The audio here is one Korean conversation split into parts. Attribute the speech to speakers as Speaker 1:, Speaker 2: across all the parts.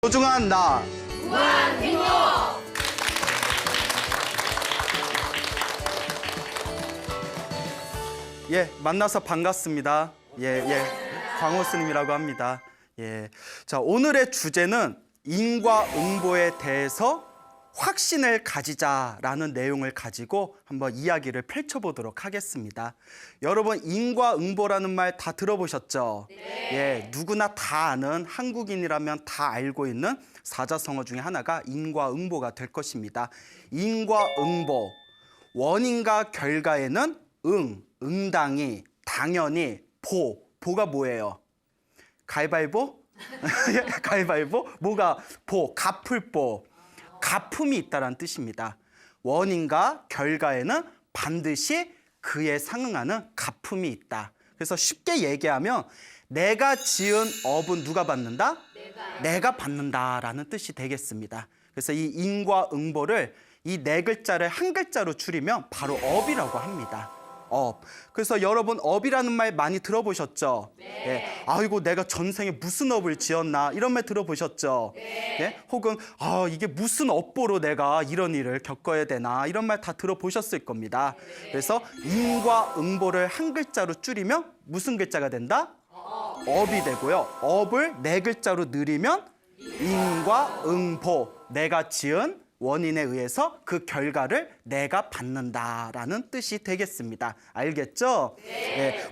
Speaker 1: 소중한 나.
Speaker 2: 무한행복.
Speaker 1: 만나서 반갑습니다. 광호 스님이라고 합니다. 자, 오늘의 주제는 인과응보에 대해서 확신을 가지자라는 내용을 가지고 한번 이야기를 펼쳐보도록 하겠습니다. 여러분, 인과응보라는 말 다 들어보셨죠? 누구나 다 아는, 한국인이라면 다 알고 있는 사자성어 중에 하나가 인과응보가 될 것입니다. 인과응보, 원인과 결과에는 응당히, 당연히, 보가 뭐예요? 가위바위보? 가위바위보? 뭐가 갚을 가품이 있다는 뜻입니다. 원인과 결과에는 반드시 그에 상응하는 가품이 있다. 그래서 쉽게 얘기하면 내가 지은 업은 누가 받는다? 내가 받는다라는 뜻이 되겠습니다. 그래서 이 인과응보를 이 네 글자를 한 글자로 줄이면 바로 업이라고 합니다. 업. 그래서 여러분, 업이라는 말 많이 들어보셨죠? 아이고, 내가 전생에 무슨 업을 지었나 이런 말 들어보셨죠? 혹은 이게 무슨 업보로 내가 이런 일을 겪어야 되나 이런 말 다 들어보셨을 겁니다. 그래서 인과응보를 한 글자로 줄이면 무슨 글자가 된다? 업이 되고요. 업을 네 글자로 늘리면 인과응보, 내가 지은 원인에 의해서 그 결과를 내가 받는다라는 뜻이 되겠습니다. 알겠죠?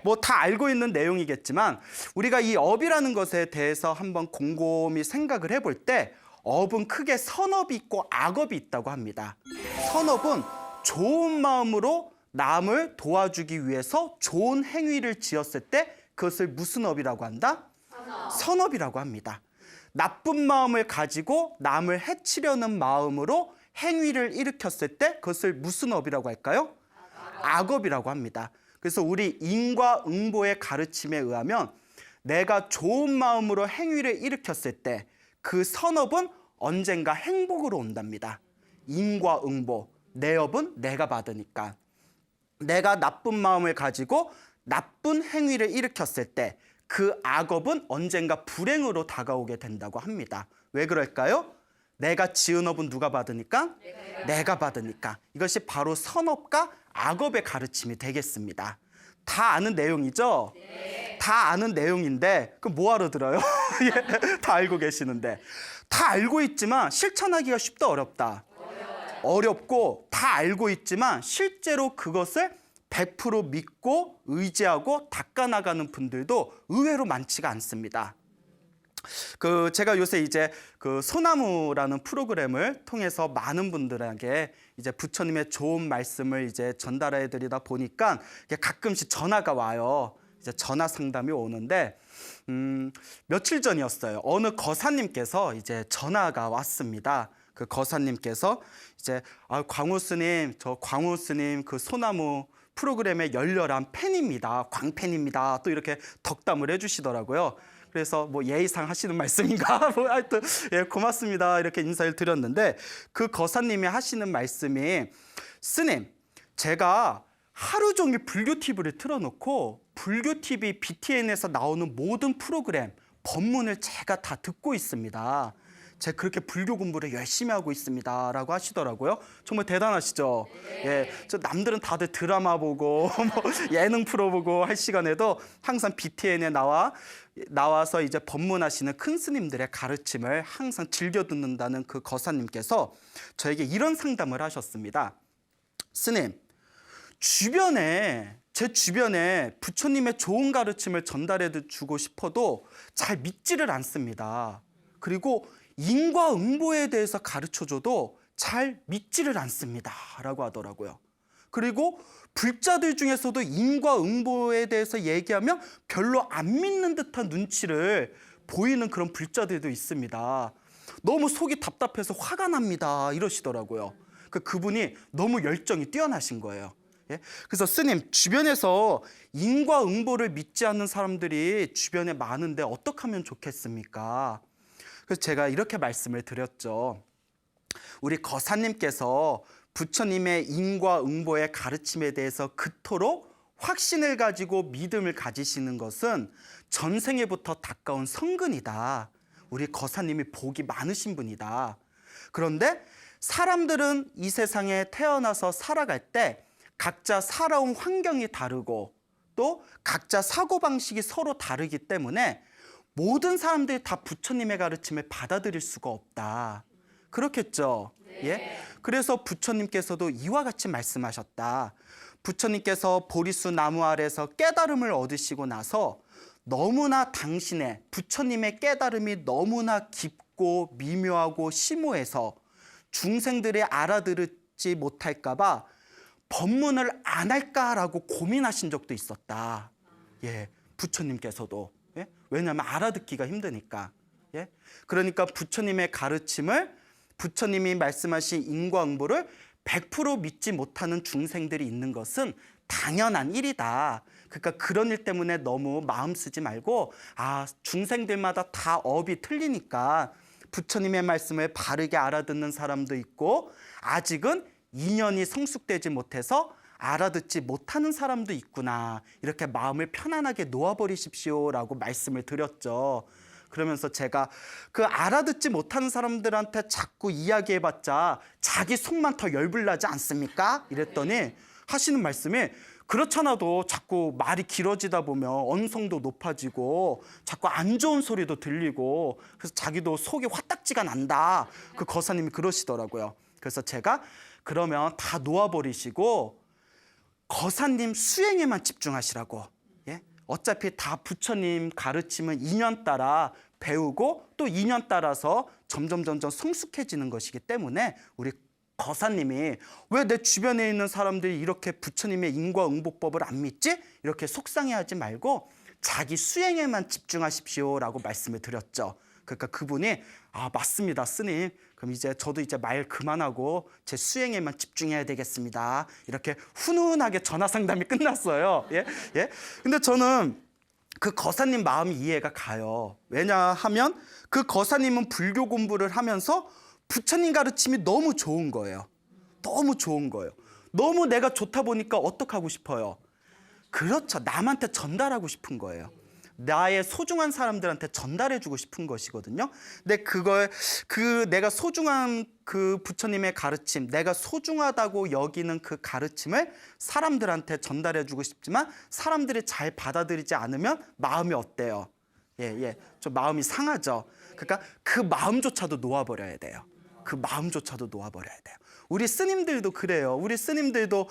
Speaker 1: 뭐 다 알고 있는 내용이겠지만 우리가 이 업이라는 것에 대해서 한번 곰곰이 생각을 해볼 때 업은 크게 선업이 있고 악업이 있다고 합니다. 선업은 좋은 마음으로 남을 도와주기 위해서 좋은 행위를 지었을 때 그것을 무슨 업이라고 한다? 선업이라고 합니다. 나쁜 마음을 가지고 남을 해치려는 마음으로 행위를 일으켰을 때 그것을 무슨 업이라고 할까요? 악업이라고 합니다. 그래서 우리 인과응보의 가르침에 의하면 내가 좋은 마음으로 행위를 일으켰을 때 그 선업은 언젠가 행복으로 온답니다. 인과응보, 내 업은 내가 받으니까. 내가 나쁜 마음을 가지고 나쁜 행위를 일으켰을 때 그 악업은 언젠가 불행으로 다가오게 된다고 합니다. 왜 그럴까요? 내가 지은 업은 누가 받으니까? 내가 받으니까. 이것이 바로 선업과 악업의 가르침이 되겠습니다. 다 아는 내용이죠? 다 아는 내용인데 그럼 뭐하러 들어요? 다 알고 계시는데. 다 알고 있지만 실천하기가 쉽다, 어렵다? 어렵고 다 알고 있지만 실제로 그것을 100% 믿고 의지하고 닦아나가는 분들도 의외로 많지가 않습니다. 제가 요새 이제 소나무라는 프로그램을 통해서 많은 분들에게 이제 부처님의 좋은 말씀을 이제 전달해 드리다 보니까 가끔씩 전화가 와요. 이제 전화 상담이 오는데 며칠 전이었어요. 어느 거사님께서 이제 전화가 왔습니다. 그 거사님께서 이제 광호 스님, 저 광호 스님 그 소나무 프로그램의 열렬한 팬입니다. 광팬입니다. 또 이렇게 덕담을 해주시더라고요. 그래서 뭐 예의상 하시는 말씀인가? 뭐 하여튼 고맙습니다. 이렇게 인사를 드렸는데 그 거사님이 하시는 말씀이 스님, 제가 하루 종일 불교 TV를 틀어놓고 불교 TV BTN에서 나오는 모든 프로그램, 법문을 제가 다 듣고 있습니다. 제가 그렇게 불교 공부를 열심히 하고 있습니다 라고 하시더라고요. 정말 대단하시죠? 저 남들은 다들 드라마 보고 뭐 예능 프로 보고 할 시간에도 항상 BTN에 나와서 이제 법문하시는 큰 스님들의 가르침을 항상 즐겨 듣는다는 그 거사님께서 저에게 이런 상담을 하셨습니다. 스님, 제 주변에 부처님의 좋은 가르침을 전달해 주고 싶어도 잘 믿지를 않습니다. 그리고 인과응보에 대해서 가르쳐줘도 잘 믿지를 않습니다 라고 하더라고요. 그리고 불자들 중에서도 인과응보에 대해서 얘기하면 별로 안 믿는 듯한 눈치를 보이는 그런 불자들도 있습니다. 너무 속이 답답해서 화가 납니다 이러시더라고요. 그분이 너무 열정이 뛰어나신 거예요. 그래서 스님, 주변에서 인과응보를 믿지 않는 사람들이 주변에 많은데 어떻게 하면 좋겠습니까? 그래서 제가 이렇게 말씀을 드렸죠. 우리 거사님께서 부처님의 인과응보의 가르침에 대해서 그토록 확신을 가지고 믿음을 가지시는 것은 전생에부터 닦아온 성근이다. 우리 거사님이 복이 많으신 분이다. 그런데 사람들은 이 세상에 태어나서 살아갈 때 각자 살아온 환경이 다르고 또 각자 사고방식이 서로 다르기 때문에 모든 사람들이 다 부처님의 가르침을 받아들일 수가 없다. 그렇겠죠? 예? 그래서 부처님께서도 이와 같이 말씀하셨다. 부처님께서 보리수 나무 아래서 깨달음을 얻으시고 나서 너무나 당신의 부처님의 깨달음이 너무나 깊고 미묘하고 심오해서 중생들이 알아들지 못할까 봐 법문을 안 할까라고 고민하신 적도 있었다. 예, 부처님께서도. 예? 왜냐하면 알아듣기가 힘드니까. 예? 그러니까 부처님의 가르침을 부처님이 말씀하신 인과응보를 100% 믿지 못하는 중생들이 있는 것은 당연한 일이다. 그러니까 그런 일 때문에 너무 마음 쓰지 말고 중생들마다 다 업이 틀리니까 부처님의 말씀을 바르게 알아듣는 사람도 있고 아직은 인연이 성숙되지 못해서 알아듣지 못하는 사람도 있구나. 이렇게 마음을 편안하게 놓아버리십시오라고 말씀을 드렸죠. 그러면서 제가 그 알아듣지 못하는 사람들한테 자꾸 이야기해봤자 자기 속만 더 열불나지 않습니까? 이랬더니 하시는 말씀이 그렇잖아도 자꾸 말이 길어지다 보면 언성도 높아지고 자꾸 안 좋은 소리도 들리고 그래서 자기도 속이 화딱지가 난다. 그 거사님이 그러시더라고요. 그래서 제가 그러면 다 놓아버리시고 거사님 수행에만 집중하시라고. 예? 어차피 다 부처님 가르침은 인연 따라 배우고 또 인연 따라서 점점 성숙해지는 것이기 때문에 우리 거사님이 왜 내 주변에 있는 사람들이 이렇게 부처님의 인과응보법을 안 믿지? 이렇게 속상해하지 말고 자기 수행에만 집중하십시오라고 말씀을 드렸죠. 그러니까 그분이 맞습니다, 스님. 그럼 저도 이제 말 그만하고 제 수행에만 집중해야 되겠습니다. 이렇게 훈훈하게 전화 상담이 끝났어요. 예? 예? 근데 저는 그 거사님 마음이 이해가 가요. 왜냐하면 그 거사님은 불교 공부를 하면서 부처님 가르침이 너무 좋은 거예요. 너무 좋은 거예요. 너무 내가 좋다 보니까 어떻게 하고 싶어요? 그렇죠. 남한테 전달하고 싶은 거예요. 나의 소중한 사람들한테 전달해주고 싶은 것이거든요. 근데 그걸 내가 소중한 그 부처님의 가르침, 내가 소중하다고 여기는 그 가르침을 사람들한테 전달해주고 싶지만 사람들이 잘 받아들이지 않으면 마음이 어때요? 좀 마음이 상하죠. 그러니까 그 마음조차도 놓아버려야 돼요. 그 마음조차도 놓아버려야 돼요. 우리 스님들도 그래요. 우리 스님들도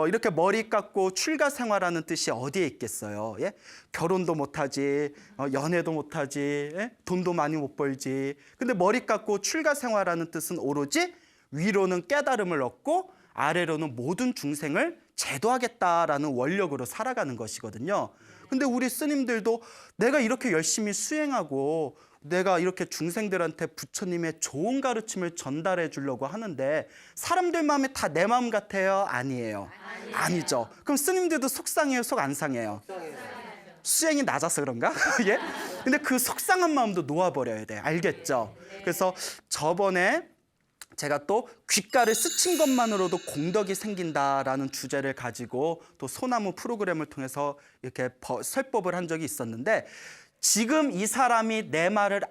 Speaker 1: 이렇게 머리 깎고 출가 생활하는 뜻이 어디에 있겠어요? 예? 결혼도 못하지, 연애도 못하지, 예? 돈도 많이 못 벌지. 근데 머리 깎고 출가 생활하는 뜻은 오로지 위로는 깨달음을 얻고 아래로는 모든 중생을 제도하겠다라는 원력으로 살아가는 것이거든요. 근데 우리 스님들도 내가 이렇게 열심히 수행하고 내가 이렇게 중생들한테 부처님의 좋은 가르침을 전달해 주려고 하는데 사람들 마음이 다 내 마음 같아요? 아니에요? 아니죠. 그럼 스님들도 속상해요? 속 안 상해요? 수행이 낮아서 그런가? 예? 근데 그 속상한 마음도 놓아버려야 돼. 알겠죠? 그래서 저번에 제가 또 귓가를 스친 것만으로도 공덕이 생긴다라는 주제를 가지고 또 소나무 프로그램을 통해서 이렇게 설법을 한 적이 있었는데 지금 이 사람이 내 말을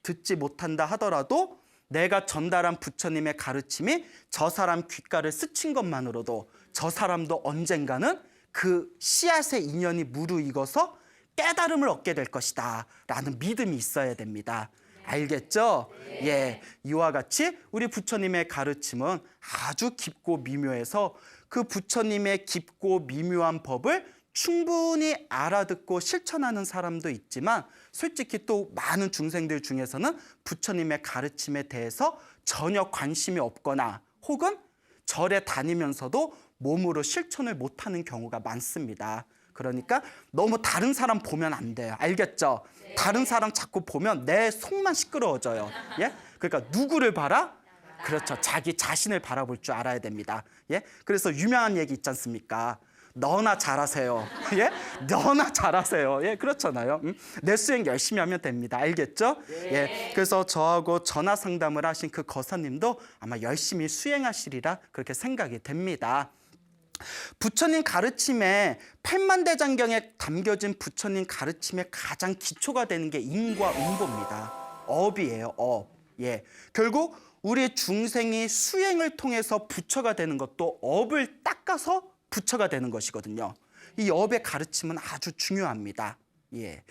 Speaker 1: 듣지 못한다 하더라도 내가 전달한 부처님의 가르침이 저 사람 귓가를 스친 것만으로도 저 사람도 언젠가는 그 씨앗의 인연이 무르익어서 깨달음을 얻게 될 것이다 라는 믿음이 있어야 됩니다. 알겠죠? 예, 이와 같이 우리 부처님의 가르침은 아주 깊고 미묘해서 그 부처님의 깊고 미묘한 법을 충분히 알아듣고 실천하는 사람도 있지만 솔직히 또 많은 중생들 중에서는 부처님의 가르침에 대해서 전혀 관심이 없거나 혹은 절에 다니면서도 몸으로 실천을 못하는 경우가 많습니다. 그러니까 너무 다른 사람 보면 안 돼요. 알겠죠? 다른 사람 자꾸 보면 내 속만 시끄러워져요. 예? 그러니까 누구를 봐라? 그렇죠. 자기 자신을 바라볼 줄 알아야 됩니다. 예? 그래서 유명한 얘기 있지 않습니까? 너나 잘하세요. 예? 너나 잘하세요. 예, 그렇잖아요. 내 수행 열심히 하면 됩니다. 알겠죠? 예. 그래서 저하고 전화 상담을 하신 그 거사님도 아마 열심히 수행하시리라 그렇게 생각이 됩니다. 부처님 가르침에 팔만대장경에 담겨진 부처님 가르침의 가장 기초가 되는 게 인과 응보입니다. 업이에요, 업. 예. 결국 우리 중생이 수행을 통해서 부처가 되는 것도 업을 닦아서 부처가 되는 것이거든요. 이 업의 가르침은 아주 중요합니다. 예.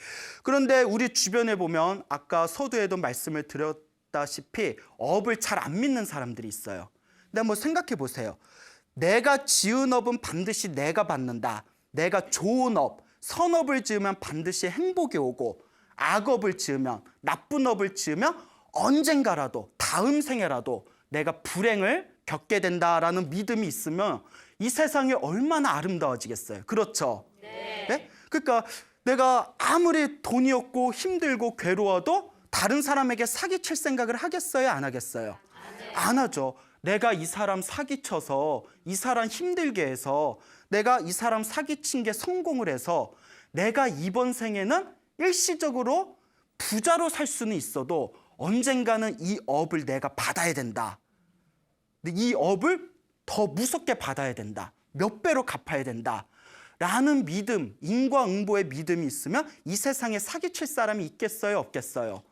Speaker 1: 그런데 우리 주변에 보면 아까 서두에도 말씀을 드렸다시피 업을 잘 안 믿는 사람들이 있어요. 근데 한번 생각해 보세요. 내가 지은 업은 반드시 내가 받는다. 내가 좋은 업, 선업을 지으면 반드시 행복이 오고, 악업을 지으면, 나쁜 업을 지으면 언젠가라도, 다음 생에라도 내가 불행을 겪게 된다라는 믿음이 있으면 이 세상이 얼마나 아름다워지겠어요. 그렇죠? 네? 그러니까 내가 아무리 돈이 없고 힘들고 괴로워도 다른 사람에게 사기칠 생각을 하겠어요? 안 하겠어요? 안 하죠. 내가 이 사람 사기쳐서 이 사람 힘들게 해서 내가 이 사람 사기친 게 성공을 해서 내가 이번 생에는 일시적으로 부자로 살 수는 있어도 언젠가는 이 업을 내가 받아야 된다. 이 업을 더 무섭게 받아야 된다. 몇 배로 갚아야 된다. 라는 믿음, 인과응보의 믿음이 있으면 이 세상에 사기칠 사람이 있겠어요? 없겠어요?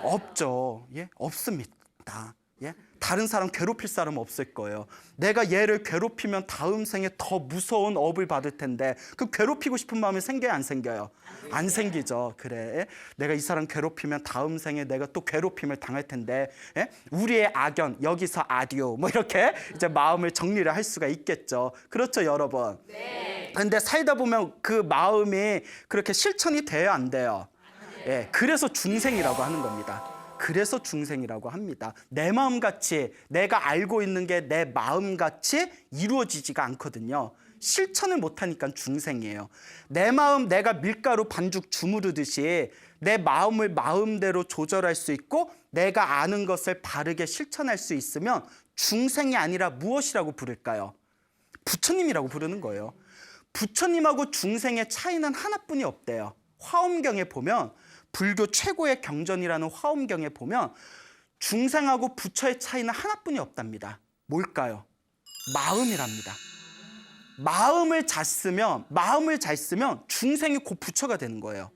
Speaker 1: 없죠. 예? 없습니다. 예? 다른 사람 괴롭힐 사람 없을 거예요. 내가 얘를 괴롭히면 다음 생에 더 무서운 업을 받을 텐데 그 괴롭히고 싶은 마음이 생겨요? 안 생겨요? 안 생기죠. 그래. 내가 이 사람 괴롭히면 다음 생에 내가 또 괴롭힘을 당할 텐데 예? 우리의 악연 여기서 아디오 뭐 이렇게 이제 마음을 정리를 할 수가 있겠죠. 그렇죠, 여러분? 네. 근데 살다 보면 그 마음이 그렇게 실천이 돼요, 안 돼요? 예. 그래서 중생이라고 하는 겁니다. 그래서 중생이라고 합니다. 내 마음같이 내가 알고 있는 게 내 마음같이 이루어지지가 않거든요. 실천을 못하니까 중생이에요. 내 마음 내가 밀가루 반죽 주무르듯이 내 마음을 마음대로 조절할 수 있고 내가 아는 것을 바르게 실천할 수 있으면 중생이 아니라 무엇이라고 부를까요? 부처님이라고 부르는 거예요. 부처님하고 중생의 차이는 하나뿐이 없대요. 화엄경에 보면 불교 최고의 경전이라는 화엄경에 보면 중생하고 부처의 차이는 하나뿐이 없답니다. 뭘까요? 마음이랍니다. 마음을 잘 쓰면 중생이 곧 부처가 되는 거예요.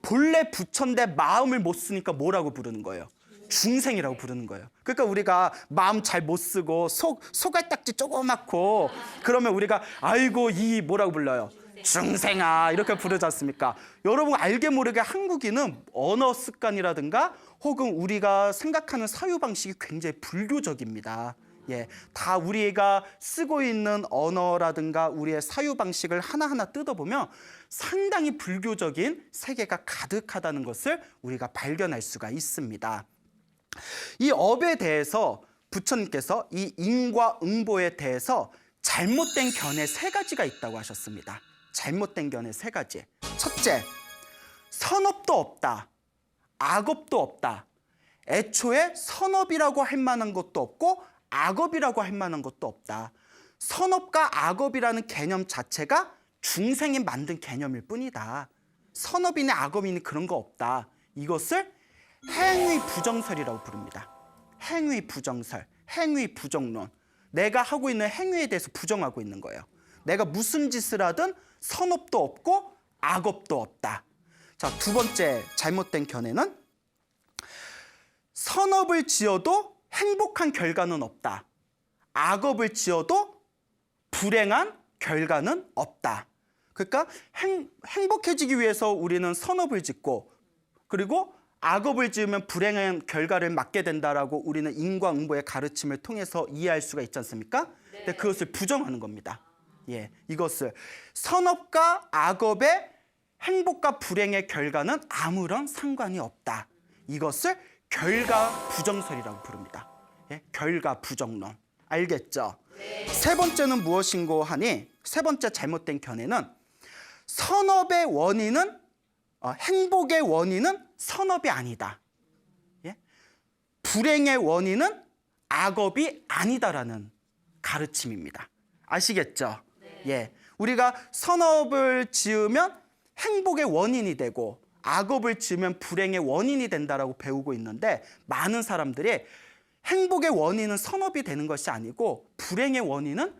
Speaker 1: 본래 부처인데 마음을 못 쓰니까 뭐라고 부르는 거예요? 중생이라고 부르는 거예요. 그러니까 우리가 마음 잘 못 쓰고 소갈딱지 조그맣고 그러면 우리가 아이고 이 뭐라고 불러요? 중생아 이렇게 부르지 않습니까? 여러분 알게 모르게 한국인은 언어 습관이라든가 혹은 우리가 생각하는 사유 방식이 굉장히 불교적입니다. 예, 다 우리가 쓰고 있는 언어라든가 우리의 사유 방식을 하나하나 뜯어보면 상당히 불교적인 세계가 가득하다는 것을 우리가 발견할 수가 있습니다. 이 업에 대해서 부처님께서 이 인과 응보에 대해서 잘못된 견해 3가지가 있다고 하셨습니다. 잘못된 견해 3가지. 첫째, 선업도 없다. 악업도 없다. 애초에 선업이라고 할 만한 것도 없고 악업이라고 할 만한 것도 없다. 선업과 악업이라는 개념 자체가 중생이 만든 개념일 뿐이다. 선업이니 악업이니 그런 거 없다. 이것을 행위 부정설이라고 부릅니다. 행위 부정설, 행위 부정론. 내가 하고 있는 행위에 대해서 부정하고 있는 거예요. 내가 무슨 짓을 하든 선업도 없고 악업도 없다. 자, 2번째 잘못된 견해는 선업을 지어도 행복한 결과는 없다. 악업을 지어도 불행한 결과는 없다. 그러니까 행복해지기 위해서 우리는 선업을 짓고 그리고 악업을 지으면 불행한 결과를 맞게 된다라고 우리는 인과응보의 가르침을 통해서 이해할 수가 있지 않습니까? 근데 그것을 부정하는 겁니다. 예, 이것을 선업과 악업의 행복과 불행의 결과는 아무런 상관이 없다. 이것을 결과 부정설이라고 부릅니다. 예, 결과 부정론. 알겠죠? 네. 3번째는 무엇인고 하니 3번째 잘못된 견해는 선업의 원인은 행복의 원인은 선업이 아니다. 예? 불행의 원인은 악업이 아니다라는 가르침입니다. 아시겠죠? 네. 예, 우리가 선업을 지으면 행복의 원인이 되고 악업을 지으면 불행의 원인이 된다라고 배우고 있는데 많은 사람들이 행복의 원인은 선업이 되는 것이 아니고 불행의 원인은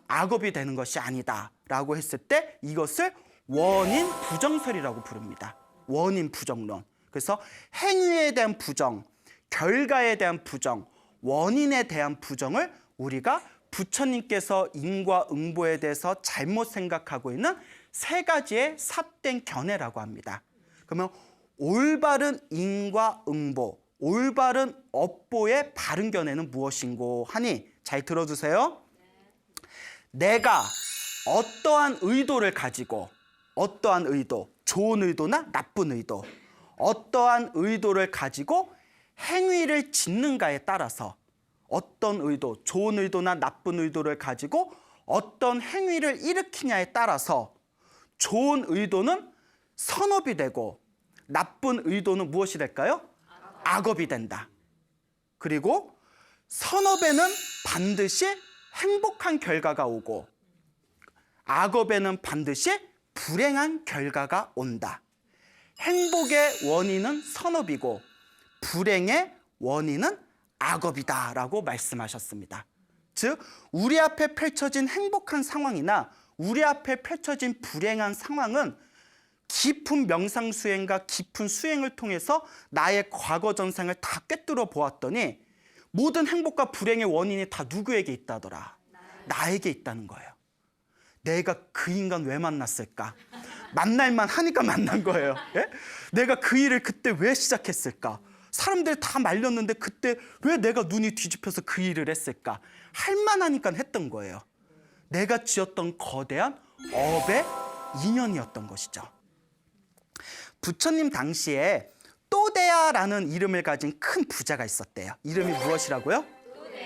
Speaker 1: 악업이 되는 것이 아니다라고 했을 때 이것을 원인 부정설이라고 부릅니다. 원인 부정론. 그래서 행위에 대한 부정, 결과에 대한 부정, 원인에 대한 부정을 우리가 부처님께서 인과응보에 대해서 잘못 생각하고 있는 세 가지의 삿된 견해라고 합니다. 그러면 올바른 인과응보, 올바른 업보의 바른 견해는 무엇인고 하니 잘 들어주세요. 내가 어떠한 의도를 가지고 어떠한 의도, 좋은 의도나 나쁜 의도, 어떠한 의도를 가지고 행위를 짓는가에 따라서 어떤 의도, 좋은 의도나 나쁜 의도를 가지고 어떤 행위를 일으키냐에 따라서 좋은 의도는 선업이 되고 나쁜 의도는 무엇이 될까요? 악업이 된다. 그리고 선업에는 반드시 행복한 결과가 오고 악업에는 반드시 불행한 결과가 온다. 행복의 원인은 선업이고 불행의 원인은 악업이다라고 말씀하셨습니다. 즉 우리 앞에 펼쳐진 행복한 상황이나 우리 앞에 펼쳐진 불행한 상황은 깊은 명상 수행과 깊은 수행을 통해서 나의 과거 전생을 다 꿰뚫어 보았더니 모든 행복과 불행의 원인이 다 누구에게 있다더라? 나에게 있다는 거예요. 내가 그 인간 왜 만났을까? 만날만 하니까 만난 거예요. 예? 내가 그 일을 그때 왜 시작했을까? 사람들 다 말렸는데 그때 왜 내가 눈이 뒤집혀서 그 일을 했을까? 할만하니까 했던 거예요. 내가 지었던 거대한 업의 인연이었던 것이죠. 부처님 당시에 또대야라는 이름을 가진 큰 부자가 있었대요. 이름이 무엇이라고요?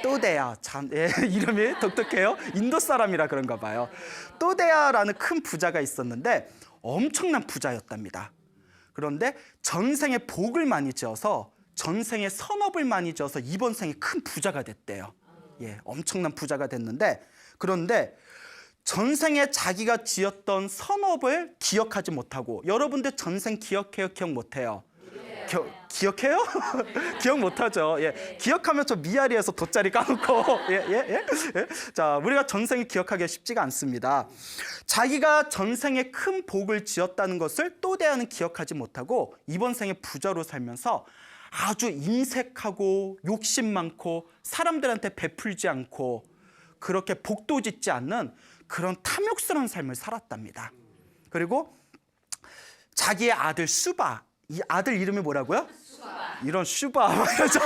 Speaker 1: 또대야. 참, 이름이 독특해요. 인도 사람이라 그런가 봐요. 또대야라는 큰 부자가 있었는데 엄청난 부자였답니다. 그런데 전생에 복을 많이 지어서 전생에 선업을 많이 지어서 이번 생에 큰 부자가 됐대요. 엄청난 부자가 됐는데 그런데 전생에 자기가 지었던 선업을 기억하지 못하고 여러분들 전생 기억해요? 기억 못해요? 기억해요? 기억 못하죠. 기억하면 저 미아리에서 돗자리 까놓고 자, 우리가 전생을 기억하기가 쉽지가 않습니다. 자기가 전생에 큰 복을 지었다는 것을 또대하는 기억하지 못하고 이번 생에 부자로 살면서 아주 인색하고 욕심 많고 사람들한테 베풀지 않고 그렇게 복도 짓지 않는 그런 탐욕스러운 삶을 살았답니다. 그리고 자기의 아들 수바, 이 아들 이름이 뭐라고요? 수바. 이런 수바 말이죠.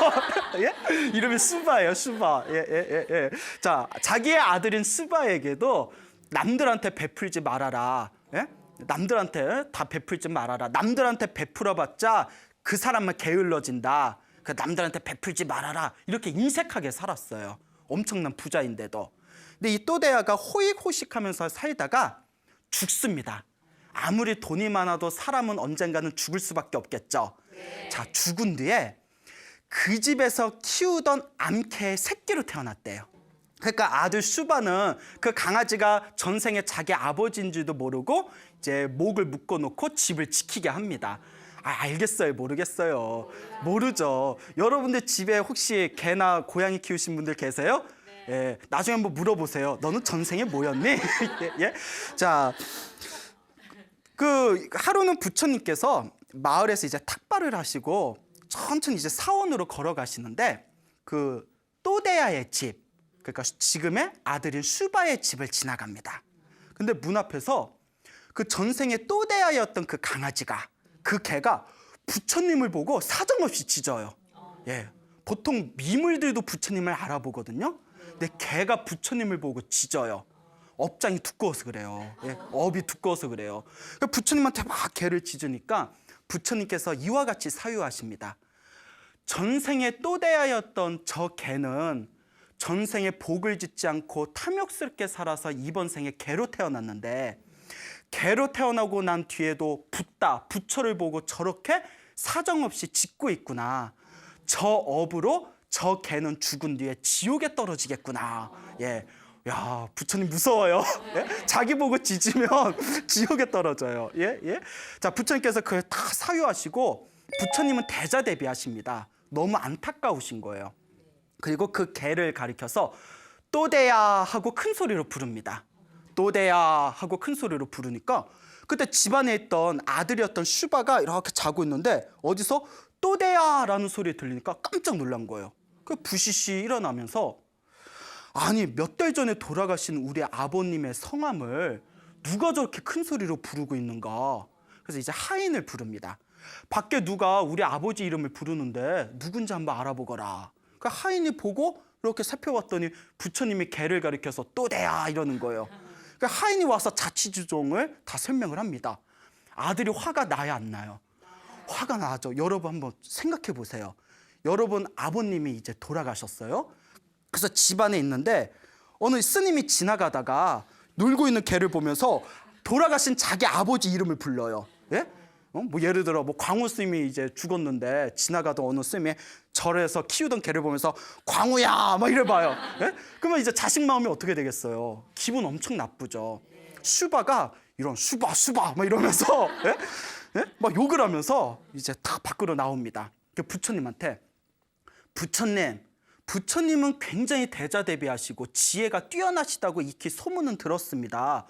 Speaker 1: 이름이 수바예요, 수바. 자, 자기의 아들인 수바에게도 남들한테 베풀지 말아라. 남들한테 다 베풀지 말아라. 남들한테 베풀어봤자 그 사람만 게을러진다. 그 남들한테 베풀지 말아라. 이렇게 인색하게 살았어요. 엄청난 부자인데도. 근데 이 또대야가 호익호식하면서 살다가 죽습니다. 아무리 돈이 많아도 사람은 언젠가는 죽을 수밖에 없겠죠. 자, 죽은 뒤에 그 집에서 키우던 암캐의 새끼로 태어났대요. 그러니까 아들 수바는 그 강아지가 전생에 자기 아버지인 줄도 모르고 이제 목을 묶어놓고 집을 지키게 합니다. 알겠어요? 모르겠어요? 모르죠. 여러분들 집에 혹시 개나 고양이 키우신 분들 계세요? 나중에 한번 물어보세요. 너는 전생에 뭐였니? 자, 그 하루는 부처님께서 마을에서 이제 탁발을 하시고 천천히 이제 사원으로 걸어가시는데 그 또대야의 집, 그러니까 지금의 아들인 수바의 집을 지나갑니다. 근데 문 앞에서 그 전생에 또대야였던 그 강아지가, 그 개가 부처님을 보고 사정없이 짖어요. 보통 미물들도 부처님을 알아보거든요. 근데 개가 부처님을 보고 짖어요. 업장이 두꺼워서 그래요. 업이 두꺼워서 그래요. 그러니까 부처님한테 막 개를 짖으니까 부처님께서 이와 같이 사유하십니다. 전생에 또대야였던 저 개는 전생에 복을 짓지 않고 탐욕스럽게 살아서 이번 생에 개로 태어났는데 개로 태어나고 난 뒤에도 부처를 보고 저렇게 사정없이 짖고 있구나. 저 업으로 저 개는 죽은 뒤에 지옥에 떨어지겠구나. 야, 부처님 무서워요. 자기 보고 짖으면 지옥에 떨어져요. 자, 부처님께서 그걸 다 사유하시고 부처님은 대자대비하십니다. 너무 안타까우신 거예요. 그리고 그 개를 가리켜서 또대야 하고 큰 소리로 부릅니다. 또대야 하고 큰 소리로 부르니까 그때 집안에 있던 아들이었던 슈바가 이렇게 자고 있는데 어디서 또대야라는 소리 들리니까 깜짝 놀란 거예요. 그 부시시 일어나면서 아니 몇 달 전에 돌아가신 우리 아버님의 성함을 누가 저렇게 큰 소리로 부르고 있는가. 그래서 이제 하인을 부릅니다. 밖에 누가 우리 아버지 이름을 부르는데 누군지 한번 알아보거라. 그 하인이 보고 이렇게 살펴봤더니 부처님이 개를 가리켜서 또대야 이러는 거예요. 그 하인이 와서 자취주종을 다 설명을 합니다. 아들이 화가 나야 안 나요? 화가 나죠. 여러분 한번 생각해 보세요. 여러분 아버님이 이제 돌아가셨어요. 그래서 집안에 있는데 어느 스님이 지나가다가 놀고 있는 개를 보면서 돌아가신 자기 아버지 이름을 불러요. 예? 뭐 예를 들어 뭐 광우 스님이 이제 죽었는데 지나가던 어느 스님이 절에서 키우던 개를 보면서 광우야 막 이래봐요. 예? 그러면 이제 자식 마음이 어떻게 되겠어요? 기분 엄청 나쁘죠. 슈바가 이런 슈바 막 이러면서 예? 예? 막 욕을 하면서 이제 다 밖으로 나옵니다. 부처님한테 부처님은 굉장히 대자대비하시고 지혜가 뛰어나시다고 익히 소문은 들었습니다.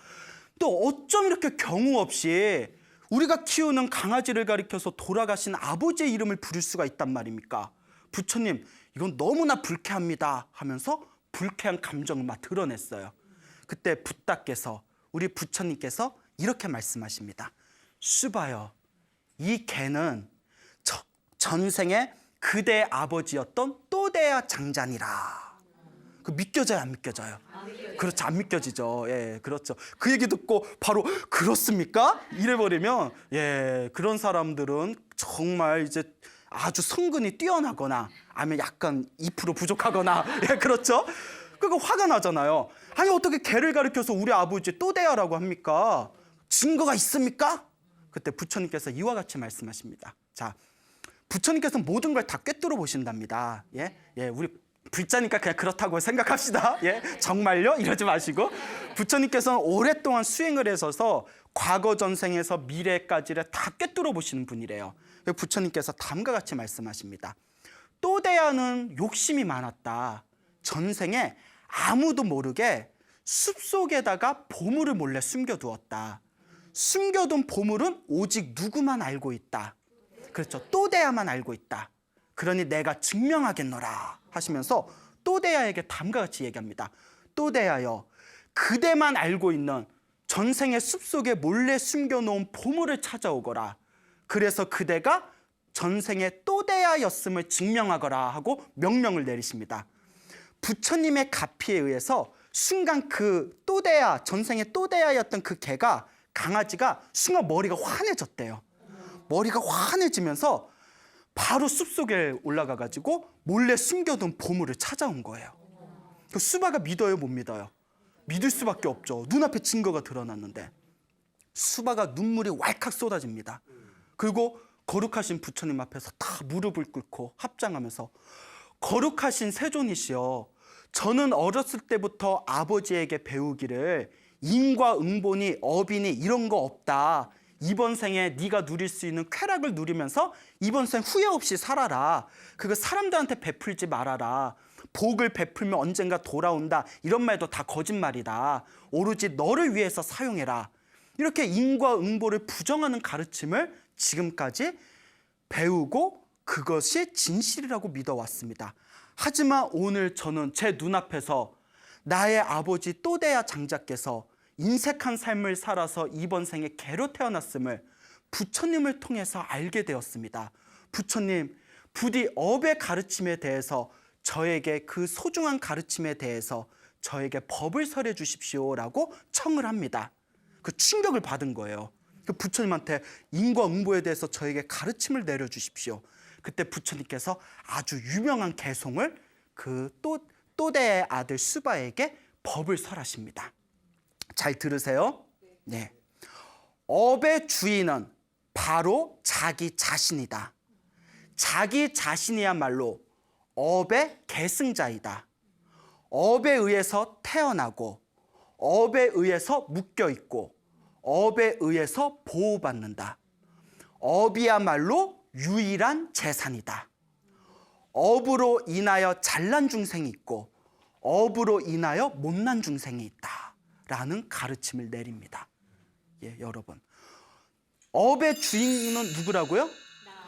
Speaker 1: 또 어쩜 이렇게 경우 없이 우리가 키우는 강아지를 가리켜서 돌아가신 아버지의 이름을 부를 수가 있단 말입니까? 부처님, 이건 너무나 불쾌합니다 하면서 불쾌한 감정을 막 드러냈어요. 그때 붓다께서 우리 부처님께서 이렇게 말씀하십니다. 슈바여, 이 개는 전생에 그대 아버지였던 또대야 장자니라. 그 믿겨져요, 안 믿겨져요? 그렇죠, 안 믿겨지죠. 예, 그렇죠. 그 얘기 듣고 바로 그렇습니까? 이래버리면 예, 그런 사람들은 정말 이제 아주 성근이 뛰어나거나 아니면 약간 2% 부족하거나 예, 그렇죠. 그거 화가 나잖아요. 아니 어떻게 개를 가리켜서 우리 아버지 또대야라고 합니까? 증거가 있습니까? 그때 부처님께서 이와 같이 말씀하십니다. 자, 부처님께서 모든 걸 다 꿰뚫어 보신답니다. 예, 우리 불자니까 그냥 그렇다고 생각합시다. 예, 정말요? 이러지 마시고 부처님께서는 오랫동안 수행을 해서서 과거 전생에서 미래까지를 다 꿰뚫어 보시는 분이래요. 부처님께서 다음과 같이 말씀하십니다. 또대야는 욕심이 많았다. 전생에 아무도 모르게 숲속에다가 보물을 몰래 숨겨두었다. 숨겨둔 보물은 오직 누구만 알고 있다. 그렇죠. 또대야만 알고 있다. 그러니 내가 증명하겠노라 하시면서 또대야에게 다음과 같이 얘기합니다. 또대야여, 그대만 알고 있는 전생의 숲속에 몰래 숨겨놓은 보물을 찾아오거라. 그래서 그대가 전생의 또대야였음을 증명하거라 하고 명령을 내리십니다. 부처님의 가피에 의해서 순간 그 또대야, 전생의 또대야였던 그 개가, 강아지가 순간 머리가 환해졌대요. 머리가 환해지면서 바로 숲속에 올라가가지고 몰래 숨겨둔 보물을 찾아온 거예요. 그 수바가 믿어요, 못 믿어요? 믿을 수밖에 없죠. 눈앞에 증거가 드러났는데. 수바가 눈물이 왈칵 쏟아집니다. 그리고 거룩하신 부처님 앞에서 다 무릎을 꿇고 합장하면서 거룩하신 세존이시여, 저는 어렸을 때부터 아버지에게 배우기를 인과응보니 업이니 이런 거 없다. 이번 생에 네가 누릴 수 있는 쾌락을 누리면서 이번 생 후회 없이 살아라. 그거 사람들한테 베풀지 말아라. 복을 베풀면 언젠가 돌아온다. 이런 말도 다 거짓말이다. 오로지 너를 위해서 사용해라. 이렇게 인과응보를 부정하는 가르침을 지금까지 배우고 그것이 진실이라고 믿어왔습니다. 하지만 오늘 저는 제 눈앞에서 나의 아버지 또대야 장자께서 인색한 삶을 살아서 이번 생에 개로 태어났음을 부처님을 통해서 알게 되었습니다. 부처님, 부디 업의 가르침에 대해서 저에게 그 소중한 가르침에 대해서 저에게 법을 설해 주십시오라고 청을 합니다. 그 충격을 받은 거예요. 그 부처님한테 인과응보에 대해서 저에게 가르침을 내려주십시오. 그때 부처님께서 아주 유명한 개송을 그 또대의 아들 수바에게 법을 설하십니다. 잘 들으세요. 네. 업의 주인은 바로 자기 자신이다. 자기 자신이야말로 업의 계승자이다. 업에 의해서 태어나고 업에 의해서 묶여있고 업에 의해서 보호받는다. 업이야말로 유일한 재산이다. 업으로 인하여 잘난 중생이 있고 업으로 인하여 못난 중생이 있다라는 가르침을 내립니다. 예, 여러분. 업의 주인은 누구라고요?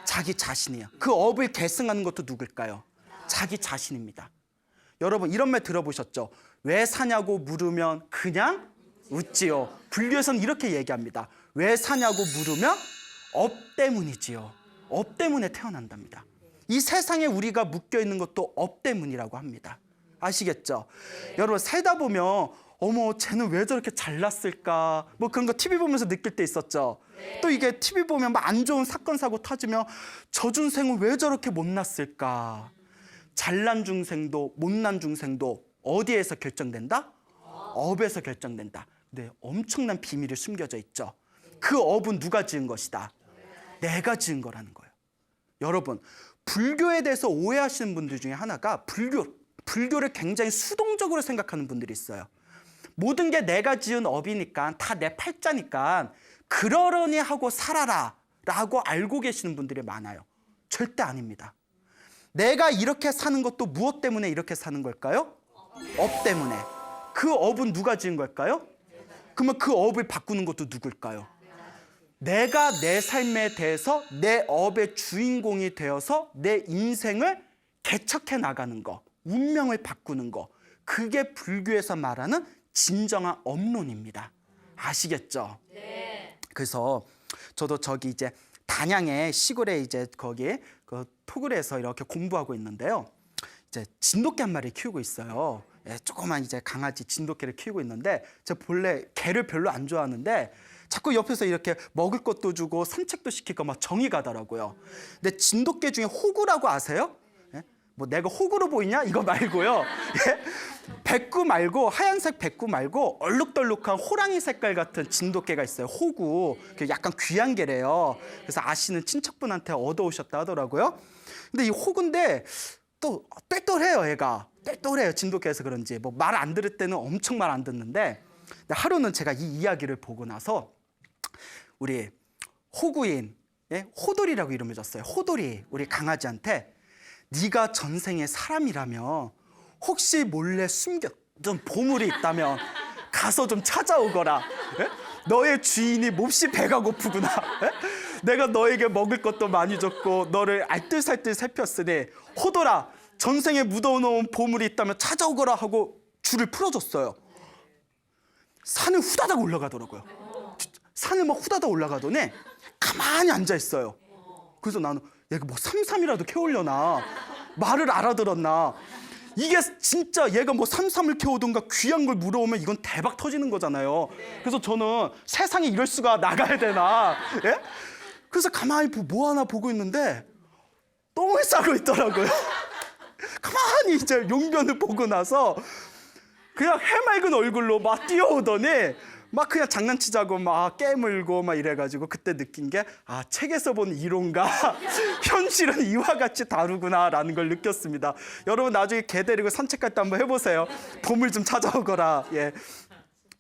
Speaker 1: 자기 자신이에요. 그 업을 계승하는 것도 누굴까요? 자기 자신입니다. 여러분 이런 말 들어보셨죠? 왜 사냐고 물으면 그냥 웃지요. 불교에서는 이렇게 얘기합니다. 왜 사냐고 물으면 업 때문이지요. 업 때문에 태어난답니다. 이 세상에 우리가 묶여 있는 것도 업 때문이라고 합니다. 아시겠죠? 여러분 살다 보면 어머 쟤는 왜 저렇게 잘났을까 뭐 그런 거 TV 보면서 느낄 때 있었죠. 또 이게 TV 보면 막 안 좋은 사건 사고 터지면 저 중생은 왜 저렇게 못났을까. 잘난 중생도 못난 중생도 어디에서 결정된다? 업에서 결정된다. 근데 엄청난 비밀이 숨겨져 있죠. 그 업은 누가 지은 것이다? 내가 지은 거라는 거예요. 여러분 불교에 대해서 오해하시는 분들 중에 하나가 불교를 굉장히 수동적으로 생각하는 분들이 있어요. 모든 게 내가 지은 업이니까 다 내 팔자니까 그러려니 하고 살아라 라고 알고 계시는 분들이 많아요. 절대 아닙니다. 내가 이렇게 사는 것도 무엇 때문에 이렇게 사는 걸까요? 업 때문에. 그 업은 누가 지은 걸까요? 그러면 그 업을 바꾸는 것도 누굴까요? 내가 내 삶에 대해서 내 업의 주인공이 되어서 내 인생을 개척해 나가는 거, 운명을 바꾸는 거, 그게 불교에서 말하는 진정한 업론입니다. 아시겠죠? 네. 그래서 저도 저기 이제 단양의 시골에 이제 거기 그 토굴에서 이렇게 공부하고 있는데요. 이제 진돗개 한 마리 키우고 있어요. 예, 조그만 이제 강아지 진돗개를 키우고 있는데 제가 본래 개를 별로 안 좋아하는데 자꾸 옆에서 이렇게 먹을 것도 주고 산책도 시키고 막 정이 가더라고요. 근데 진돗개 중에 호구라고 아세요? 예? 뭐 내가 호구로 보이냐? 이거 말고요. 예? 백구 말고 하얀색 백구 말고 얼룩덜룩한 호랑이 색깔 같은 진돗개가 있어요. 호구. 약간 귀한 개래요. 그래서 아시는 친척분한테 얻어오셨다 하더라고요. 근데 이 호구인데 또 똘똘해요. 얘가 똘똘해요. 진돗개에서 그런지 뭐 말 안 들을 때는 엄청 말 안 듣는데 하루는 제가 이 이야기를 보고 나서 우리 호구인 호돌이라고 이름을 줬어요. 호돌이 우리 강아지한테 네가 전생에 사람이라면 혹시 몰래 숨겼던 보물이 있다면 가서 좀 찾아오거라. 예? 너의 주인이 몹시 배가 고프구나. 예? 내가 너에게 먹을 것도 많이 줬고 너를 알뜰살뜰 살폈으니 호돌아 전생에 묻어놓은 보물이 있다면 찾아오거라 하고 줄을 풀어줬어요. 산을 후다닥 올라가더라고요. 산을 막 후다닥 올라가더니 가만히 앉아있어요. 그래서 나는 얘가 뭐 삼삼이라도 캐오려나 말을 알아들었나. 이게 진짜 얘가 뭐 삼삼을 캐오든가 귀한 걸 물어오면 이건 대박 터지는 거잖아요. 그래서 저는 세상에 이럴 수가 나가야 되나. 예? 그래서 가만히 뭐 하나 보고 있는데 똥을 싸고 있더라고요. 가만히 이제 용변을 보고 나서 그냥 해맑은 얼굴로 막 뛰어오더니 막 그냥 장난치자고 막 깨물고 막 이래가지고 그때 느낀 게 아, 책에서 본 이론과 현실은 이와 같이 다르구나라는 걸 느꼈습니다. 여러분 나중에 개 데리고 산책할 때 한번 해보세요. 보물 좀 찾아오거라. 예.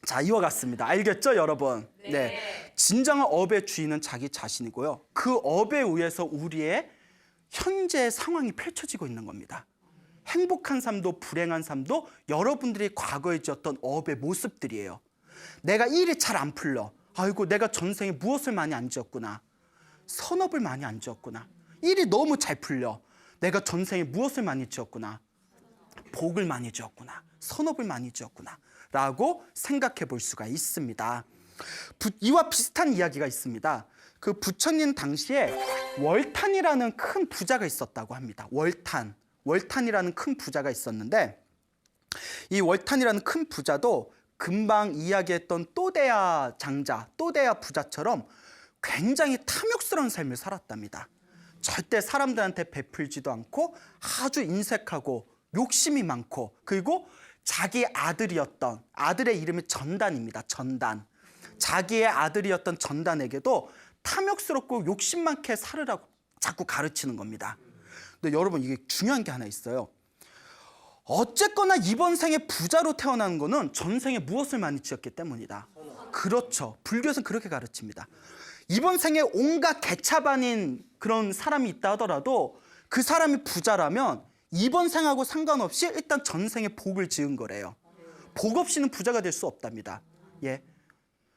Speaker 1: 자, 이와 같습니다. 알겠죠, 여러분? 네. 진정한 업의 주인은 자기 자신이고요. 그 업에 의해서 우리의 현재 상황이 펼쳐지고 있는 겁니다. 행복한 삶도 불행한 삶도 여러분들이 과거에 지었던 업의 모습들이에요. 내가 일이 잘 안 풀려. 아이고 내가 전생에 무엇을 많이 안 지었구나. 선업을 많이 안 지었구나. 일이 너무 잘 풀려. 내가 전생에 무엇을 많이 지었구나. 복을 많이 지었구나. 선업을 많이 지었구나. 라고 생각해 볼 수가 있습니다. 이와 비슷한 이야기가 있습니다. 그 부처님 당시에 월탄이라는 큰 부자가 있었다고 합니다. 월탄이라는 큰 부자가 있었는데 이 월탄이라는 큰 부자도 금방 이야기했던 또대야 장자, 또대야 부자처럼 굉장히 탐욕스러운 삶을 살았답니다. 절대 사람들한테 베풀지도 않고 아주 인색하고 욕심이 많고 그리고 자기 아들의 이름이 전단입니다. 전단. 자기의 아들이었던 전단에게도 탐욕스럽고 욕심 많게 살으라고 자꾸 가르치는 겁니다. 근데 여러분 이게 중요한 게 하나 있어요. 어쨌거나 이번 생에 부자로 태어난 거는 전생에 무엇을 많이 지었기 때문이다. 그렇죠. 불교에서는 그렇게 가르칩니다. 이번 생에 온갖 개차반인 그런 사람이 있다 하더라도 그 사람이 부자라면 이번 생하고 상관없이 일단 전생에 복을 지은 거래요. 복 없이는 부자가 될 수 없답니다. 예.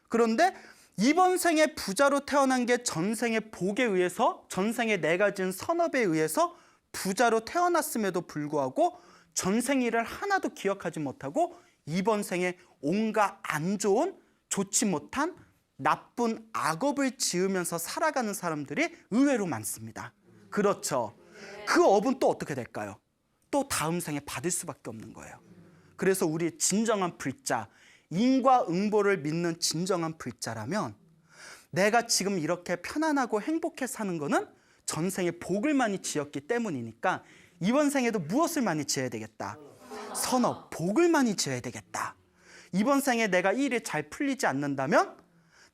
Speaker 1: 그런데 이번 생에 부자로 태어난 게 전생의 복에 의해서, 전생에 내가 지은 선업에 의해서 부자로 태어났음에도 불구하고 전생 일을 하나도 기억하지 못하고 이번 생에 온갖 안 좋은, 좋지 못한 나쁜 악업을 지으면서 살아가는 사람들이 의외로 많습니다. 그렇죠. 그 업은 또 어떻게 될까요? 또 다음 생에 받을 수밖에 없는 거예요. 그래서 우리 진정한 불자, 인과응보를 믿는 진정한 불자라면 내가 지금 이렇게 편안하고 행복해 사는 거는 전생에 복을 많이 지었기 때문이니까 이번 생에도 무엇을 많이 지어야 되겠다? 선업, 복을 많이 지어야 되겠다. 이번 생에 내가 이 일이 잘 풀리지 않는다면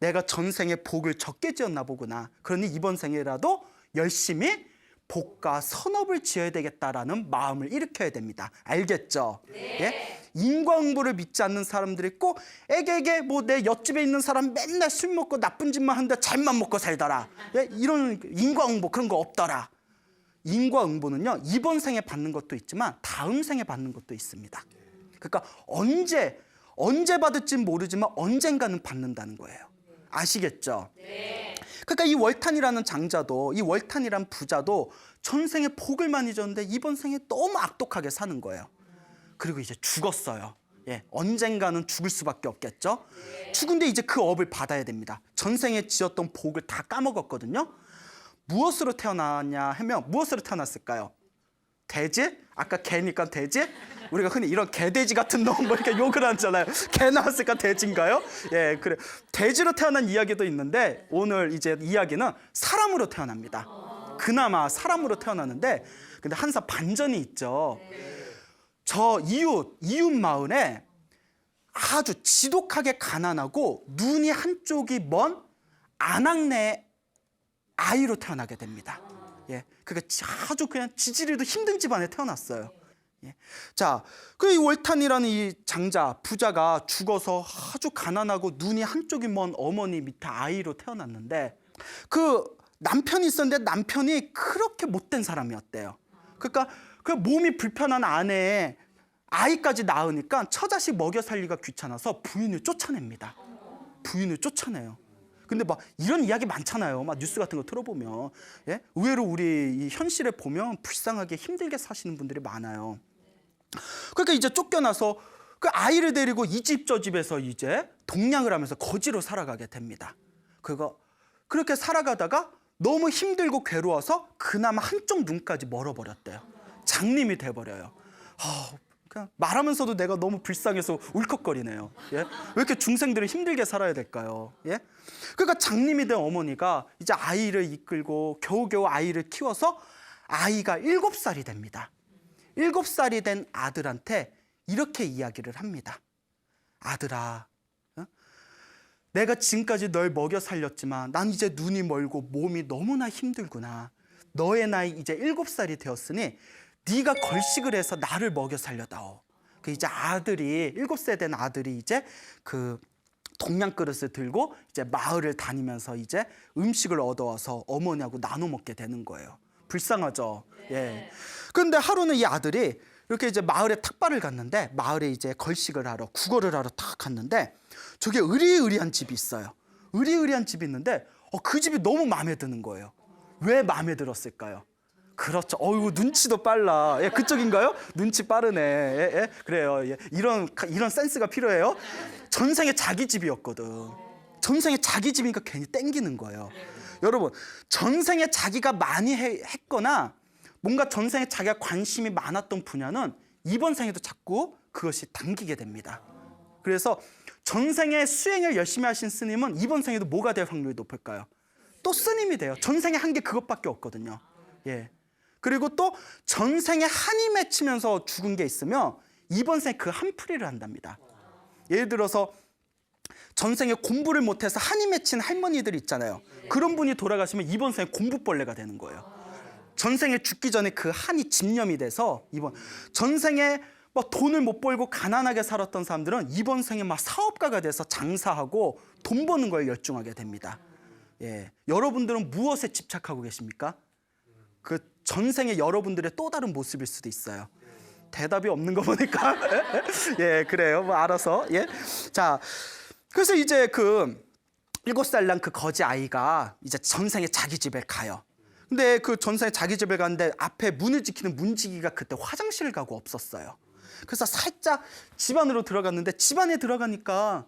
Speaker 1: 내가 전생에 복을 적게 지었나 보구나. 그러니 이번 생에라도 열심히 복과 선업을 지어야 되겠다라는 마음을 일으켜야 됩니다. 알겠죠? 네. 예? 인과응보를 믿지 않는 사람들이 꼭 애게 뭐 내 옆집에 있는 사람 맨날 술 먹고 나쁜 짓만 하는데 잘만 먹고 살더라. 예? 이런 인과응보 그런 거 없더라. 인과응보는요, 이번 생에 받는 것도 있지만 다음 생에 받는 것도 있습니다. 그러니까 언제 받을지 모르지만 언젠가는 받는다는 거예요. 아시겠죠? 네. 그러니까 이 월탄이라는 장자도, 이 월탄이란 부자도 전생에 복을 많이 줬는데 이번 생에 너무 악독하게 사는 거예요. 그리고 이제 죽었어요. 예, 언젠가는 죽을 수밖에 없겠죠? 네. 죽은데 이제 그 업을 받아야 됩니다. 전생에 지었던 복을 다 까먹었거든요. 무엇으로 태어났냐 하면 무엇으로 태어났을까요? 돼지? 아까 개니까 돼지? 우리가 흔히 이런 개돼지 같은 놈 뭐 이렇게 욕을 하잖아요. 개 나왔을까 돼지인가요? 예, 그래. 돼지로 태어난 이야기도 있는데 오늘 이제 이야기는 사람으로 태어납니다. 그나마 사람으로 태어나는데 근데 항상 반전이 있죠. 저 이웃 마을에 아주 지독하게 가난하고 눈이 한쪽이 먼 아낙네 아이로 태어나게 됩니다. 예, 그러니까 아주 그냥 지지리도 힘든 집안에 태어났어요. 예. 자, 그 이 월탄이라는 이 장자 부자가 죽어서 아주 가난하고 눈이 한쪽이 먼 어머니 밑에 아이로 태어났는데 그 남편이 있었는데 남편이 그렇게 못된 사람이었대요. 그러니까 그 몸이 불편한 아내에 아이까지 낳으니까 처자식 먹여 살리기가 귀찮아서 부인을 쫓아냅니다. 부인을 쫓아내요. 근데 막 이런 이야기 많잖아요. 막 뉴스 같은 거 틀어보면. 예? 의외로 우리 이 현실에 보면 불쌍하게 힘들게 사시는 분들이 많아요. 그러니까 이제 쫓겨나서 그 아이를 데리고 이 집 저 집에서 이제 동냥을 하면서 거지로 살아가게 됩니다. 그렇게 살아가다가 너무 힘들고 괴로워서 그나마 한쪽 눈까지 멀어버렸대요. 장님이 돼버려요. 그냥 말하면서도 내가 너무 불쌍해서 울컥거리네요. 예? 왜 이렇게 중생들은 힘들게 살아야 될까요? 예? 그러니까 장님이 된 어머니가 이제 아이를 이끌고 겨우겨우 아이를 키워서 아이가 7살이 됩니다. 7살이 된 아들한테 이렇게 이야기를 합니다. 아들아, 내가 지금까지 널 먹여 살렸지만 난 이제 눈이 멀고 몸이 너무나 힘들구나. 너의 나이 이제 7살이 되었으니 네가 걸식을 해서 나를 먹여 살려다오. 그 이제 아들이 7세 된 아들이 이제 그 동양 그릇을 들고 이제 마을을 다니면서 이제 음식을 얻어와서 어머니하고 나눠 먹게 되는 거예요. 불쌍하죠. 예. 그런데 하루는 이 아들이 이렇게 이제 마을에 탁발을 갔는데 마을에 이제 걸식을 하러 구걸을 하러 탁 갔는데 저게 으리으리한 집이 있어요. 으리으리한 집이 있는데 그 집이 너무 마음에 드는 거예요. 왜 마음에 들었을까요? 그렇죠. 어이구 눈치도 빨라. 예, 그쪽인가요? 눈치 빠르네. 예, 예? 그래요. 예. 이런 센스가 필요해요. 전생에 자기 집이었거든. 전생에 자기 집이니까 괜히 땡기는 거예요. 여러분, 전생에 자기가 많이 했거나 뭔가 전생에 자기가 관심이 많았던 분야는 이번 생에도 자꾸 그것이 당기게 됩니다. 그래서 전생에 수행을 열심히 하신 스님은 이번 생에도 뭐가 될 확률이 높을까요? 또 스님이 돼요. 전생에 한 게 그것밖에 없거든요. 예. 그리고 또 전생에 한이 맺히면서 죽은 게 있으면 이번 생에 그 한풀이를 한답니다. 예를 들어서 전생에 공부를 못해서 한이 맺힌 할머니들 있잖아요. 그런 분이 돌아가시면 이번 생에 공부벌레가 되는 거예요. 전생에 죽기 전에 그 한이 집념이 돼서 이번 전생에 막 돈을 못 벌고 가난하게 살았던 사람들은 이번 생에 막 사업가가 돼서 장사하고 돈 버는 거에 열중하게 됩니다. 예. 여러분들은 무엇에 집착하고 계십니까? 그 전생에 여러분들의 또 다른 모습일 수도 있어요. 대답이 없는 거 보니까 예, 그래요. 뭐 알아서. 예. 자, 그래서 이제 그 7살 난 그 거지 아이가 이제 전생에 자기 집에 가요. 근데 그 전생에 자기 집에 갔는데 앞에 문을 지키는 문지기가 그때 화장실을 가고 없었어요. 그래서 살짝 집 안으로 들어갔는데 집 안에 들어가니까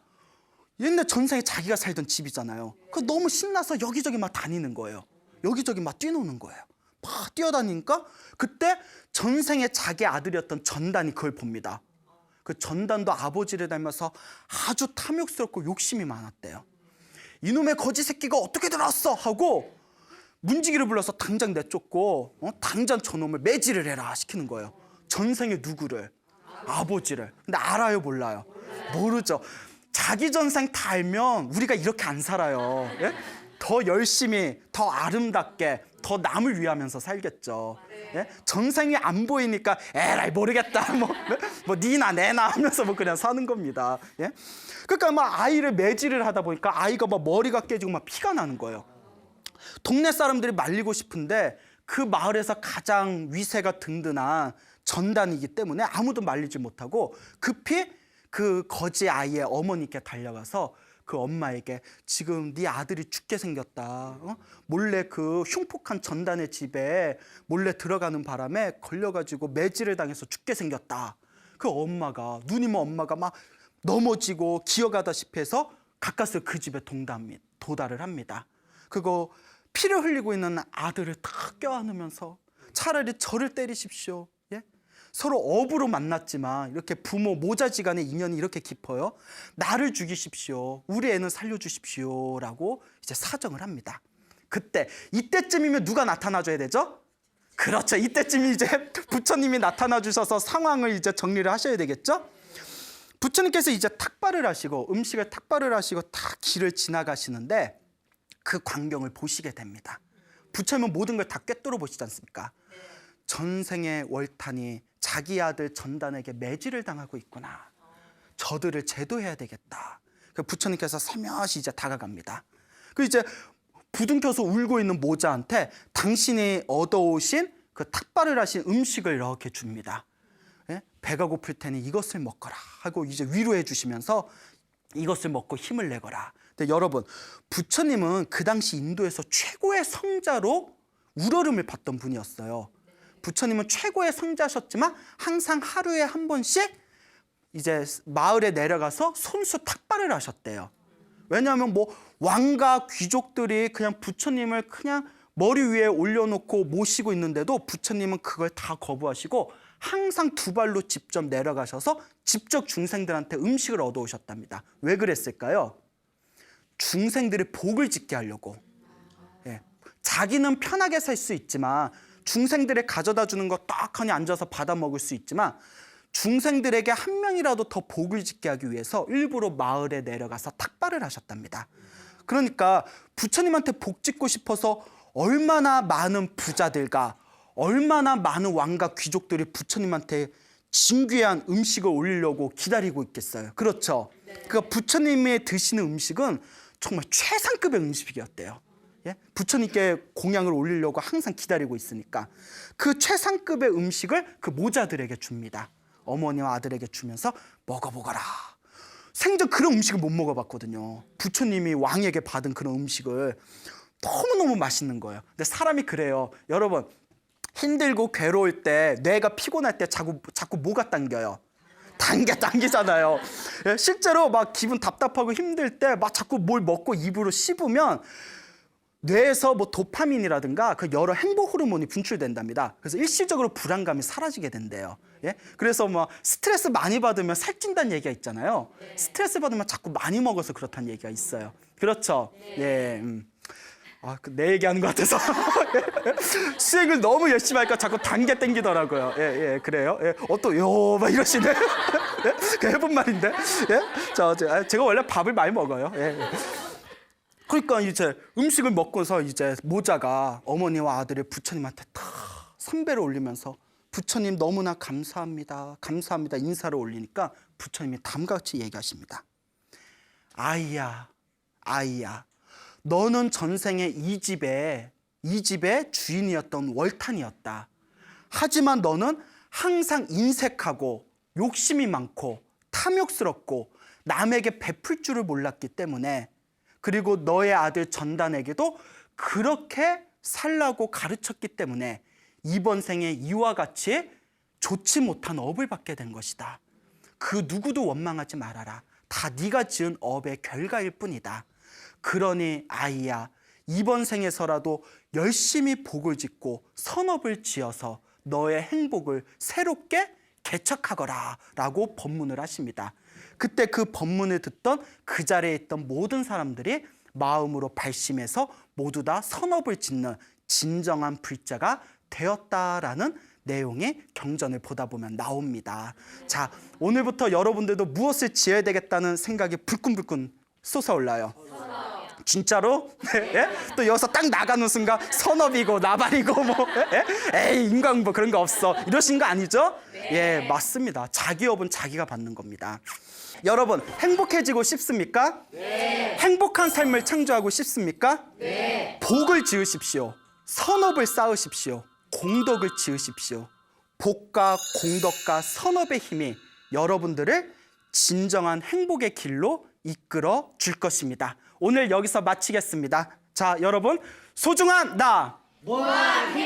Speaker 1: 옛날 전생에 자기가 살던 집이잖아요. 그 너무 신나서 여기저기 막 다니는 거예요. 여기저기 막 뛰노는 거예요. 막 뛰어다니니까 그때 전생에 자기 아들이었던 전단이 그걸 봅니다. 그 전단도 아버지를 닮아서 아주 탐욕스럽고 욕심이 많았대요. 이놈의 거지 새끼가 어떻게 들어왔어? 하고 문지기를 불러서 당장 내쫓고 당장 저놈을 매질을 해라 시키는 거예요. 전생에 누구를? 아버지를. 근데 알아요, 몰라요? 모르죠. 자기 전생 다 알면 우리가 이렇게 안 살아요. 예? 더 열심히, 더 아름답게, 더 남을 위하면서 살겠죠. 예? 전생이 안 보이니까 에라이 모르겠다, 뭐 니나 내나 하면서 뭐 그냥 사는 겁니다. 예? 그러니까 막 아이를 매질을 하다 보니까 아이가 막 머리가 깨지고 막 피가 나는 거예요. 동네 사람들이 말리고 싶은데 그 마을에서 가장 위세가 든든한 전단이기 때문에 아무도 말리지 못하고 급히 그 거지 아이의 어머니께 달려가서 그 엄마에게 지금 네 아들이 죽게 생겼다. 몰래 그 흉폭한 전단의 집에 몰래 들어가는 바람에 걸려가지고 매질을 당해서 죽게 생겼다. 그 엄마가 누님 엄마가 막 넘어지고 기어가다시피 해서 가까스로 그 집에 도달을 합니다. 그거 피를 흘리고 있는 아들을 탁 껴안으면서 차라리 저를 때리십시오. 예? 서로 업으로 만났지만 이렇게 부모 모자지간의 인연이 이렇게 깊어요. 나를 죽이십시오. 우리 애는 살려주십시오라고 이제 사정을 합니다. 이때쯤이면 누가 나타나줘야 되죠? 그렇죠. 이때쯤이 이제 부처님이 나타나 주셔서 상황을 이제 정리를 하셔야 되겠죠? 부처님께서 이제 탁발을 하시고 음식을 탁발을 하시고 다 길을 지나가시는데 그 광경을 보시게 됩니다. 부처님은 모든 걸 다 꿰뚫어 보시지 않습니까? 전생의 월탄이 자기 아들 전단에게 매질을 당하고 있구나. 저들을 제도해야 되겠다. 그 부처님께서 살며시 이제 다가갑니다. 그 이제 부둥켜서 울고 있는 모자한테 당신이 얻어오신 그 탁발을 하신 음식을 이렇게 줍니다. 예? 배가 고플 테니 이것을 먹거라 하고 이제 위로해 주시면서 이것을 먹고 힘을 내거라. 근데 여러분, 부처님은 그 당시 인도에서 최고의 성자로 우러름을 받던 분이었어요. 부처님은 최고의 성자셨지만 항상 하루에 한 번씩 이제 마을에 내려가서 손수 탁발을 하셨대요. 왜냐하면 뭐 왕과 귀족들이 그냥 부처님을 그냥 머리 위에 올려놓고 모시고 있는데도 부처님은 그걸 다 거부하시고 항상 두 발로 직접 내려가셔서 직접 중생들한테 음식을 얻어오셨답니다. 왜 그랬을까요? 중생들의 복을 짓게 하려고. 예. 자기는 편하게 살 수 있지만 중생들의 가져다 주는 거 딱하니 앉아서 받아 먹을 수 있지만 중생들에게 한 명이라도 더 복을 짓게 하기 위해서 일부러 마을에 내려가서 탁발을 하셨답니다. 그러니까 부처님한테 복 짓고 싶어서 얼마나 많은 부자들과 얼마나 많은 왕과 귀족들이 부처님한테 진귀한 음식을 올리려고 기다리고 있겠어요. 그렇죠? 그러니까 부처님이 드시는 음식은 정말 최상급의 음식이었대요. 예? 부처님께 공양을 올리려고 항상 기다리고 있으니까 그 최상급의 음식을 그 모자들에게 줍니다. 어머니와 아들에게 주면서 먹어보거라. 생전 그런 음식을 못 먹어봤거든요. 부처님이 왕에게 받은 그런 음식을 너무너무 맛있는 거예요. 근데 사람이 그래요. 여러분, 힘들고 괴로울 때, 뇌가 피곤할 때 자꾸 뭐가 당겨요? 당기잖아요. 예, 실제로 막 기분 답답하고 힘들 때 막 자꾸 뭘 먹고 입으로 씹으면 뇌에서 뭐 도파민이라든가 그 여러 행복 호르몬이 분출된답니다. 그래서 일시적으로 불안감이 사라지게 된대요. 예? 그래서 뭐 스트레스 많이 받으면 살찐다는 얘기가 있잖아요. 스트레스 받으면 자꾸 많이 먹어서 그렇다는 얘기가 있어요. 그렇죠? 예. 내 얘기하는 것 같아서 수행을 너무 열심히 하니까 자꾸 단계 땡기더라고요. 예, 그래요. 예, 막 이러시네. 예? 해본 말인데. 예? 제가 원래 밥을 많이 먹어요. 예. 그러니까 이제 음식을 먹고서 이제 모자가 어머니와 아들이 부처님한테 다 선배를 올리면서 부처님 너무나 감사합니다. 감사합니다. 인사를 올리니까 부처님이 다음과 같이 얘기하십니다. 아이야. 너는 전생에 이 집에 이 집의 주인이었던 월탄이었다. 하지만 너는 항상 인색하고 욕심이 많고 탐욕스럽고 남에게 베풀 줄을 몰랐기 때문에, 그리고 너의 아들 전단에게도 그렇게 살라고 가르쳤기 때문에 이번 생에 이와 같이 좋지 못한 업을 받게 된 것이다. 그 누구도 원망하지 말아라. 다 네가 지은 업의 결과일 뿐이다. 그러니 아이야, 이번 생에서라도 열심히 복을 짓고 선업을 지어서 너의 행복을 새롭게 개척하거라 라고 법문을 하십니다. 그때 그 법문을 듣던 그 자리에 있던 모든 사람들이 마음으로 발심해서 모두 다 선업을 짓는 진정한 불자가 되었다라는 내용이 경전을 보다 보면 나옵니다. 자, 오늘부터 여러분들도 무엇을 지어야 되겠다는 생각이 불끈불끈 솟아올라요. 진짜로? 예? 또 여기서 딱 나가는 순간 선업이고 나발이고 뭐 에이 인간 뭐 그런 거 없어 이러신 거 아니죠? 예, 맞습니다. 자기 업은 자기가 받는 겁니다. 여러분, 행복해지고 싶습니까? 네. 행복한 삶을 창조하고 싶습니까? 네. 복을 지으십시오. 선업을 쌓으십시오. 공덕을 지으십시오. 복과 공덕과 선업의 힘이 여러분들을 진정한 행복의 길로 이끌어 줄 것입니다. 오늘 여기서 마치겠습니다. 자, 여러분, 소중한 나 모아기